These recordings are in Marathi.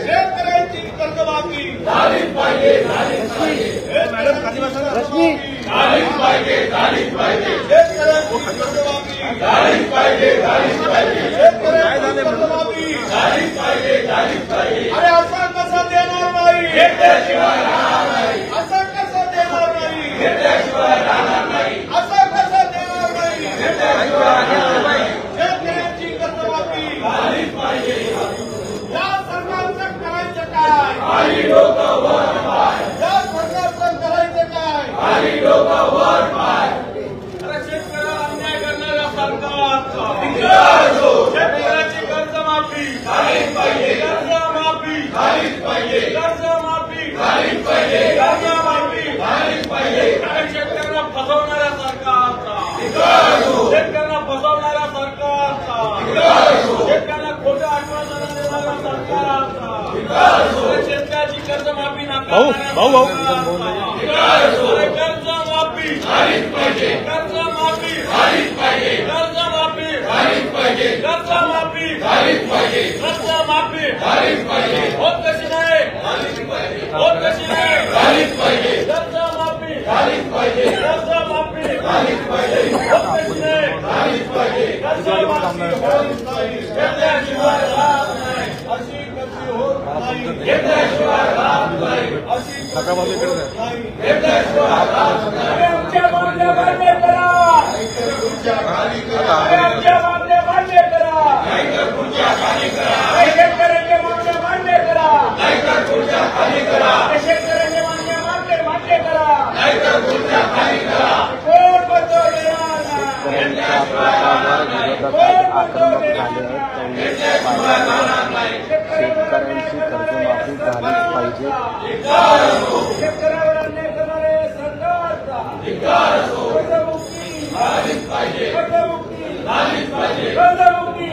शेतकऱ्यांची कर्जमाफी मॅडम खाली बसा ना. रश्मी शेतकऱ्यांची कर्जमाफी अरे असं कसं देणार नाही, असं कसं देणार नाही, असं कसं देणार नाही. शेतकऱ्यांची कर्जमाफी या सरकारचं करायचं काय, या सरकारचं करायचं काय. अरे शेतकऱ्याला अन्याय करणाऱ्या सरकारचा शेतकऱ्याची कर्जमाफी कर्जमाफी कर्जमाफी कर्जमाफी अरे शेतकऱ्यांना फसवणाऱ्या सरकारचा शेतकऱ्यांना फसवणाऱ्या सरकारचा शेतकऱ्यांना खोटं आश्वासन देणाऱ्या सरकारचा शेतकऱ्याची कर्जमाफी नाकारणाऱ्या अरे कर्जमाफी कर्जमाफी कर्जमाफी कर्जमाफी कर्जमाफी होत कशी नाही, होत कशी नाही. कर्जमाफी कर्जमाफी होत कशी नाही. कर्जमाफी घेतल्याशिवाय राहत नाही, अशी कशी होत नाही. घेतल्याशिवाय राहत नाही, अशी कशी होत नाही. घेतल्याशिवाय राहत नाही. आमच्या मागण्या मान्य करा, आमच्या मागण्या मान्य करा, शेतकऱ्यांच्या मागण्या मान्य करा, शेतकऱ्यांच्या मागण्या मान्य करा. कोण बंद देणार नाही, कोण बंद देणार नाही. शेतकऱ्यांची कर्जमाफी झालीच पाहिजे. शेतकऱ्यावर अन्याय करणारे सरकारचा कर्जमुक्ती कर्जमुक्ती कर्जमुक्ती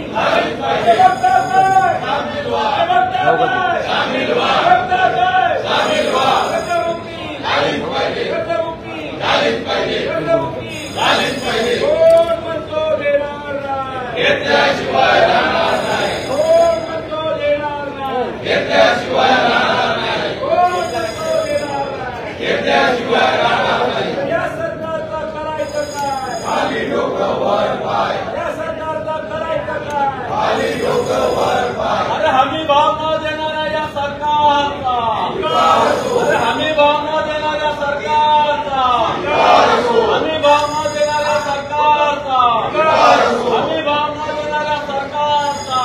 कोण म्हणतो देणार नाही, घेतल्याशिवाय राहणार नाही. कोण म्हणतो देणार नाही, घेतल्याशिवाय राहणार नाही. कोण म्हणतो देणार नाही, घेतल्याशिवाय राहणार नाही. या सरकारचा करायचं काय, खाली डोकं वर पाय. या सरकारचा करायचं काय, खाली डोकं वर पाय. अरे हमी भाव न देणाऱ्या या सरकारचा, अरे हमी भाव न देणाऱ्या सरकारचा, हमी भाव न देणाऱ्या सरकारचा, हमी भाव न देणाऱ्या सरकारचा.